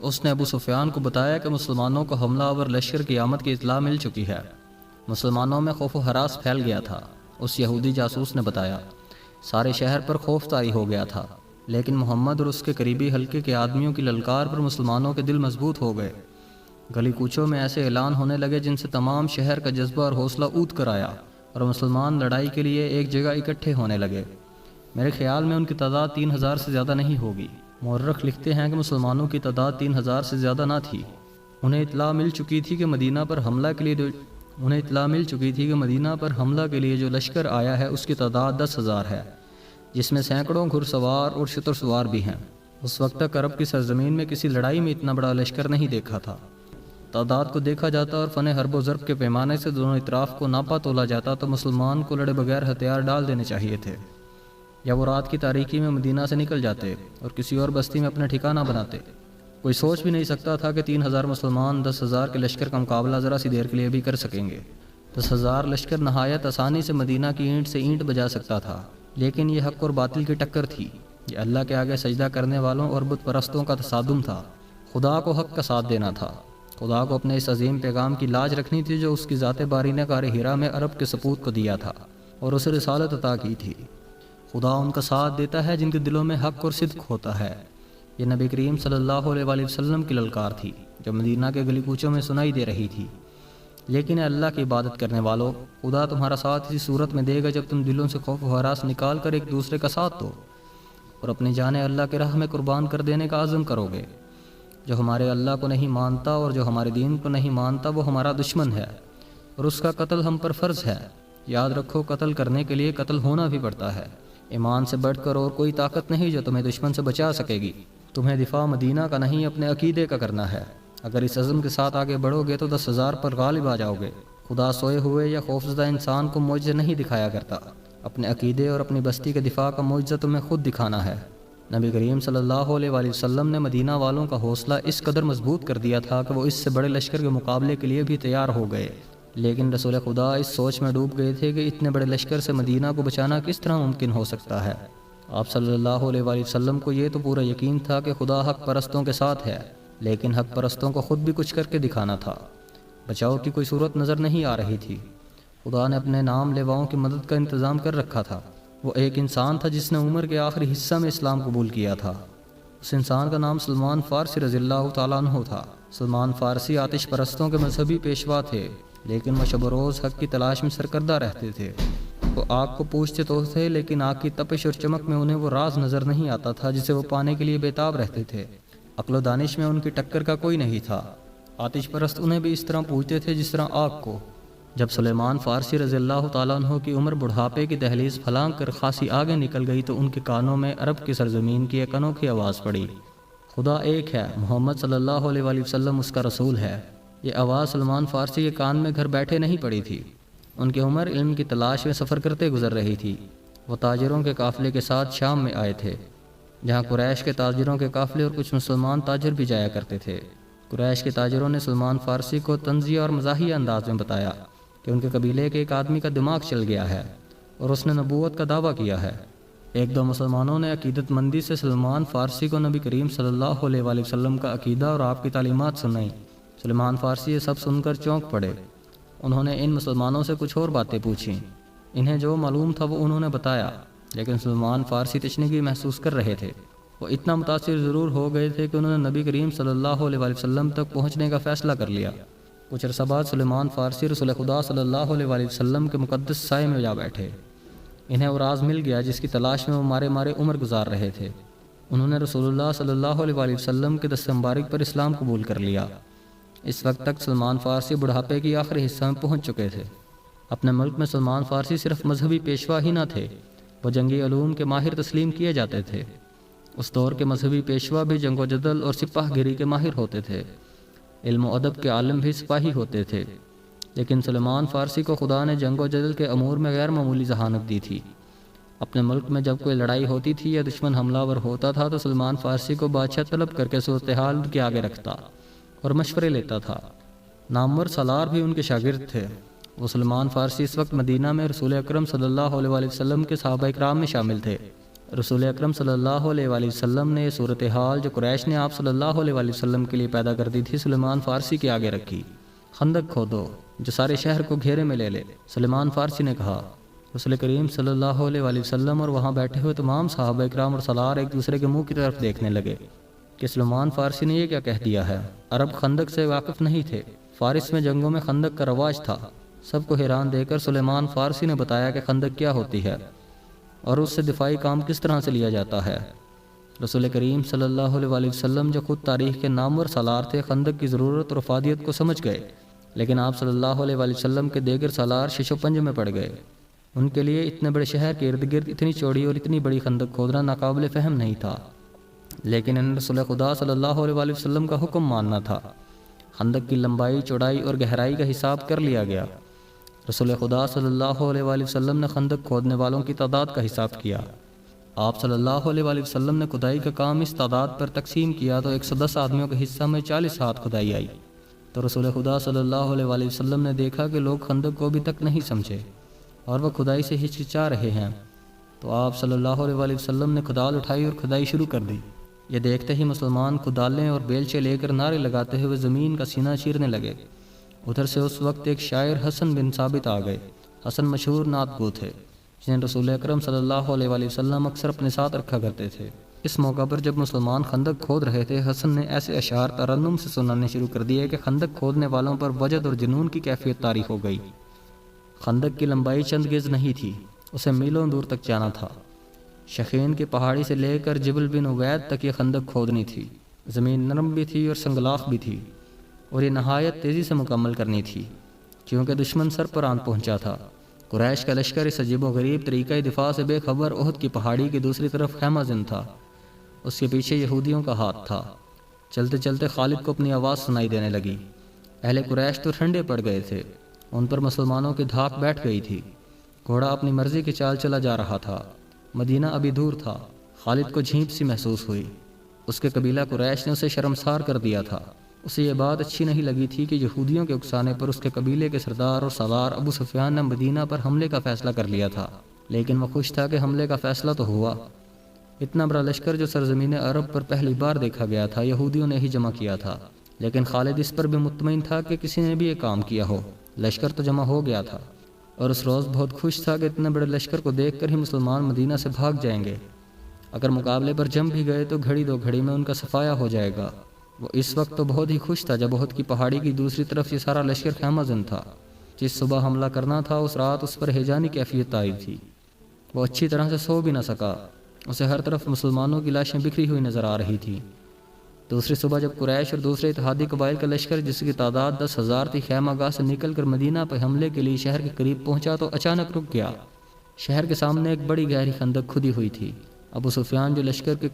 اس نے ابو سفیان کو بتایا کہ مسلمانوں کو حملہ آور لشکر کی آمد کی اطلاع مل چکی ہے۔ مسلمانوں میں خوف و ہراس پھیل گیا تھا۔ اس یہودی جاسوس نے بتایا سارے شہر پر خوف طاری ہو گیا تھا، لیکن محمد اور اس کے قریبی حلقے کے آدمیوں کی للکار پر مسلمانوں کے دل مضبوط ہو گئے۔ گلی کوچوں میں ایسے اعلان ہونے لگے جن سے تمام شہر کا جذبہ اور حوصلہ اونت کر آیا اور مسلمان لڑائی کے لیے ایک جگہ اکٹھے ہونے لگے۔ میرے خیال میں ان کی تعداد 3000 سے زیادہ نہیں ہوگی۔ مورخ لکھتے ہیں کہ مسلمانوں کی تعداد 3000 سے زیادہ نہ تھی۔ انہیں اطلاع مل چکی تھی کہ مدینہ پر حملہ کے لیے جو لشکر آیا ہے اس کی تعداد 10,000 ہے، جس میں سینکڑوں گھڑ سوار اور شتر سوار بھی ہیں۔ اس وقت تک عرب کی سرزمین میں کسی لڑائی میں اتنا بڑا لشکر نہیں دیکھا تھا۔ تعداد کو دیکھا جاتا اور فن حرب و ضرب کے پیمانے سے دونوں اطراف کو ناپا تولا جاتا تو مسلمان کو لڑے بغیر ہتھیار ڈال دینے چاہیے تھے، یا وہ رات کی تاریکی میں مدینہ سے نکل جاتے اور کسی اور بستی میں اپنا ٹھکانہ بناتے۔ کوئی سوچ بھی نہیں سکتا تھا کہ 3000 مسلمان 10,000 کے لشکر کا مقابلہ ذرا سی دیر کے لیے بھی کر سکیں گے۔ 10,000 لشکر نہایت آسانی سے مدینہ کی اینٹ سے اینٹ بجا سکتا تھا، لیکن یہ حق اور باطل کی ٹکر تھی۔ یہ اللہ کے آگے سجدہ کرنے والوں اور بت پرستوں کا تصادم تھا۔ خدا کو حق کا ساتھ دینا تھا۔ خدا کو اپنے اس عظیم پیغام کی لاج رکھنی تھی جو اس کی ذات باری نے غار حرا میں عرب کے سپوت کو دیا تھا اور اسے رسالت عطا کی تھی۔ خدا ان کا ساتھ دیتا ہے جن کے دلوں میں حق اور صدق ہوتا ہے۔ یہ نبی کریم صلی اللہ علیہ وآلہ وسلم کی للکار تھی جو مدینہ کے گلی کوچوں میں سنائی دے رہی تھی۔ لیکن اے اللہ کی عبادت کرنے والوں، خدا تمہارا ساتھ اسی صورت میں دے گا جب تم دلوں سے خوف و ہراس نکال کر ایک دوسرے کا ساتھ دو اور اپنی جانیں اللہ کے راہ میں قربان کر دینے کا عزم کرو گے۔ جو ہمارے اللہ کو نہیں مانتا اور جو ہمارے دین کو نہیں مانتا وہ ہمارا دشمن ہے اور اس کا قتل ہم پر فرض ہے۔ یاد رکھو قتل کرنے کے لیے قتل ہونا بھی پڑتا ہے۔ ایمان سے بڑھ کر اور کوئی طاقت نہیں جو تمہیں دشمن سے بچا سکے گی۔ تمہیں دفاع مدینہ کا نہیں اپنے عقیدے کا کرنا ہے۔ اگر اس عزم کے ساتھ آگے بڑھو گے تو 10,000 پر غالب آ جاؤ گے۔ خدا سوئے ہوئے یا خوفزدہ انسان کو معجزہ نہیں دکھایا کرتا۔ اپنے عقیدے اور اپنی بستی کے دفاع کا معجزہ تمہیں خود دکھانا ہے۔ نبی کریم صلی اللہ علیہ وآلہ وسلم نے مدینہ والوں کا حوصلہ اس قدر مضبوط کر دیا تھا کہ وہ اس سے بڑے لشکر کے مقابلے کے لیے بھی تیار ہو گئے، لیکن رسول خدا اس سوچ میں ڈوب گئے تھے کہ اتنے بڑے لشکر سے مدینہ کو بچانا کس طرح ممکن ہو سکتا ہے۔ آپ صلی اللہ علیہ وآلہ وسلم کو یہ تو پورا یقین تھا کہ خدا حق پرستوں کے ساتھ ہے، لیکن حق پرستوں کو خود بھی کچھ کر کے دکھانا تھا۔ بچاؤ کی کوئی صورت نظر نہیں آ رہی تھی۔ خدا نے اپنے نام لیواؤں کی مدد کا انتظام کر رکھا تھا۔ وہ ایک انسان تھا جس نے عمر کے آخری حصہ میں اسلام قبول کیا تھا۔ اس انسان کا نام سلمان فارسی رضی اللہ تعالیٰ عنہ تھا۔ سلمان فارسی آتش پرستوں کے مذہبی پیشوا تھے، لیکن وہ شب و روز حق کی تلاش میں سرکردہ رہتے تھے۔ وہ آگ کو پوجتے تو تھے، لیکن آگ کی تپش اور چمک میں انہیں وہ راز نظر نہیں آتا تھا جسے وہ پانے کے لیے بےتاب رہتے تھے۔ عقل و دانش میں ان کی ٹکر کا کوئی نہیں تھا۔ آتش پرست انہیں بھی اس طرح پوجتے تھے جس طرح آگ کو۔ جب سلیمان فارسی رضی اللہ تعالیٰ عنہ کی عمر بڑھاپے کی دہلیز پھلانگ کر خاصی آگے نکل گئی تو ان کے کانوں میں عرب کی سرزمین کی ایک انوکھی آواز پڑی، خدا ایک ہے، محمد صلی اللہ علیہ وآلہ وسلم اس کا رسول ہے۔ یہ آواز سلمان فارسی کے کان میں گھر بیٹھے نہیں پڑی تھی۔ ان کی عمر علم کی تلاش میں سفر کرتے گزر رہی تھی۔ وہ تاجروں کے قافلے کے ساتھ شام میں آئے تھے، جہاں قریش کے تاجروں کے قافلے اور کچھ مسلمان تاجر بھی جایا کرتے تھے۔ قریش کے تاجروں نے سلمان فارسی کو طنزیہ اور مزاحیہ انداز میں بتایا کہ ان کے قبیلے کے ایک آدمی کا دماغ چل گیا ہے اور اس نے نبوت کا دعویٰ کیا ہے۔ ایک دو مسلمانوں نے عقیدت مندی سے سلمان فارسی کو نبی کریم صلی اللہ علیہ وآلہ وسلم کا عقیدہ اور آپ کی تعلیمات سنائیں۔ سلمان فارسی یہ سب سن کر چونک پڑے۔ انہوں نے ان مسلمانوں سے کچھ اور باتیں پوچھیں۔ انہیں جو معلوم تھا وہ انہوں نے بتایا، لیکن سلمان فارسی تشنیگی محسوس کر رہے تھے۔ وہ اتنا متاثر ضرور ہو گئے تھے کہ انہوں نے نبی کریم صلی اللہ علیہ وآلہ وسلم تک پہنچنے کا فیصلہ کر لیا۔ کچھ عرصہ بعد سلمان فارسی رسول خدا صلی اللہ علیہ وآلہ وسلم کے مقدس سائے میں جا بیٹھے۔ انہیں وہ راز مل گیا جس کی تلاش میں وہ مارے مارے عمر گزار رہے تھے۔ انہوں نے رسول اللہ صلی اللہ علیہ وآلہ وسلم کے دست مبارک پر اسلام قبول کر لیا۔ اس وقت تک سلمان فارسی بڑھاپے کی آخری حصہ میں پہنچ چکے تھے۔ اپنے ملک میں سلمان فارسی صرف مذہبی پیشوا ہی نہ تھے، وہ جنگی علوم کے ماہر تسلیم کیے جاتے تھے۔ اس دور کے مذہبی پیشوا بھی جنگ و جدل اور سپاہ گیری کے ماہر ہوتے تھے۔ علم و ادب کے عالم بھی سپاہی ہوتے تھے، لیکن سلمان فارسی کو خدا نے جنگ و جدل کے امور میں غیر معمولی ذہانت دی تھی۔ اپنے ملک میں جب کوئی لڑائی ہوتی تھی یا دشمن حملہ ور ہوتا تھا تو سلمان فارسی کو بادشاہ طلب کر کے صورتحال ان کے آگے رکھتا اور مشورے لیتا تھا۔ نامور سالار بھی ان کے شاگرد تھے۔ وہ سلمان فارسی اس وقت مدینہ میں رسول اکرم صلی اللہ علیہ وآلہ وسلم کے صحابہ اکرام میں شامل تھے رسول اکرم صلی اللہ علیہ وآلہ وسلم نے یہ صورتحال جو قریش نے آپ صلی اللہ علیہ وآلہ وسلم کے لیے پیدا کر دی تھی سلیمان فارسی کے آگے رکھی۔ خندق کھودو جو سارے شہر کو گھیرے میں لے لے۔ سلیمان فارسی نے کہا۔ رسول کریم صلی اللہ علیہ وآلہ وسلم اور وہاں بیٹھے ہوئے تمام صحابہ اکرام اور سالار ایک دوسرے کے منہ کی طرف دیکھنے لگے کہ سلیمان فارسی نے یہ کیا کہہ دیا ہے۔ عرب خندق سے واقف نہیں تھے، فارس میں جنگوں میں خندق کا رواج تھا۔ سب کو حیران دے کر سلیمان فارسی نے بتایا کہ خندق کیا ہوتی ہے اور اس سے دفاعی کام کس طرح سے لیا جاتا ہے۔ رسول کریم صلی اللہ علیہ وآلہ وسلم جو خود تاریخ کے نامور سالار تھے خندق کی ضرورت اور افادیت کو سمجھ گئے، لیکن آپ صلی اللہ علیہ وآلہ وسلم کے دیگر سالار شش و پنج میں پڑ گئے۔ ان کے لیے اتنے بڑے شہر کے ارد گرد اتنی چوڑی اور اتنی بڑی خندق کھودنا ناقابل فہم نہیں تھا، لیکن ان رسول خدا صلی اللہ علیہ وآلہ وسلم کا حکم ماننا تھا۔ خندق کی لمبائی، چوڑائی اور گہرائی کا حساب کر لیا گیا۔ رسول خدا صلی اللہ علیہ وآلہ وسلم نے خندق کھودنے والوں کی تعداد کا حساب کیا۔ آپ صلی اللہ علیہ وآلہ وسلم نے کھدائی کا کام اس تعداد پر تقسیم کیا تو 110 آدمیوں کے حصہ میں 40 ہاتھ کھدائی آئی۔ تو رسول خدا صلی اللہ علیہ وآلہ وسلم نے دیکھا کہ لوگ خندق کو ابھی تک نہیں سمجھے اور وہ کھدائی سے ہچکچا رہے ہیں، تو آپ صلی اللہ علیہ وآلہ وسلم نے کھدال اٹھائی اور کھدائی شروع کر دی۔ یہ دیکھتے ہی مسلمان کھدالیں اور بیلچے لے کر نعرے لگاتے ہوئے زمین کا سینہ چیرنے لگے۔ ادھر سے اس وقت ایک شاعر حسن بن ثابت آ گئے۔ حسن مشہور نعت گو تھے جنہیں رسول اکرم صلی اللہ علیہ وآلہ وسلم اکثر اپنے ساتھ رکھا کرتے تھے۔ اس موقع پر جب مسلمان خندق کھود رہے تھے، حسن نے ایسے اشعار ترنم سے سنانے شروع کر دیے کہ خندق کھودنے والوں پر وجد اور جنون کی کیفیت طاری ہو گئی۔ خندق کی لمبائی چند گز نہیں تھی، اسے میلوں دور تک جانا تھا۔ شخین کی پہاڑی سے لے کر جبل بن عبید تک یہ خندق کھودنی تھی۔ زمین نرم بھی تھی اور سنگلاخ بھی تھی، اور یہ نہایت تیزی سے مکمل کرنی تھی کیونکہ دشمن سر پر آن پہنچا تھا۔ قریش کا لشکر اس عجیب و غریب طریقہ دفاع سے بے خبر احد کی پہاڑی کی دوسری طرف خیمہ زن تھا۔ اس کے پیچھے یہودیوں کا ہاتھ تھا۔ چلتے چلتے خالد کو اپنی آواز سنائی دینے لگی۔ اہل قریش تو ٹھنڈے پڑ گئے تھے، ان پر مسلمانوں کی دھاک بیٹھ گئی تھی۔ گھوڑا اپنی مرضی کی چال چلا جا رہا تھا۔ مدینہ ابھی دور تھا۔ خالد کو جھیپ سی محسوس ہوئی۔ اس کے قبیلہ قریش نے اسے شرمسار کر دیا تھا۔ اسے یہ بات اچھی نہیں لگی تھی کہ یہودیوں کے اکسانے پر اس کے قبیلے کے سردار اور سالار ابو سفیان نے مدینہ پر حملے کا فیصلہ کر لیا تھا، لیکن وہ خوش تھا کہ حملے کا فیصلہ تو ہوا۔ اتنا بڑا لشکر جو سرزمین عرب پر پہلی بار دیکھا گیا تھا یہودیوں نے ہی جمع کیا تھا، لیکن خالد اس پر بھی مطمئن تھا کہ کسی نے بھی یہ کام کیا ہو۔ لشکر تو جمع ہو گیا تھا اور اس روز بہت خوش تھا کہ اتنے بڑے لشکر کو دیکھ کر ہی مسلمان مدینہ سے بھاگ جائیں گے۔ اگر مقابلے پر جم بھی گئے تو گھڑی دو گھڑی میں ان کا صفایا ہو جائے گا۔ وہ اس وقت تو بہت ہی خوش تھا جب احد کی پہاڑی کی دوسری طرف یہ سارا لشکر خیمہ زن تھا۔ جس صبح حملہ کرنا تھا اس رات اس پر ہیجانی کیفیت آئی تھی۔ وہ اچھی طرح سے سو بھی نہ سکا، اسے ہر طرف مسلمانوں کی لاشیں بکھری ہوئی نظر آ رہی تھیں۔ دوسری صبح جب قریش اور دوسرے اتحادی قبائل کا لشکر جس کی تعداد 10,000 تھی خیمہ گاہ سے نکل کر مدینہ پہ حملے کے لیے شہر کے قریب پہنچا تو اچانک رک گیا۔ شہر کے سامنے ایک بڑی گہری خندق کھدی ہوئی تھی۔ ابو سفیان جو لشکر کے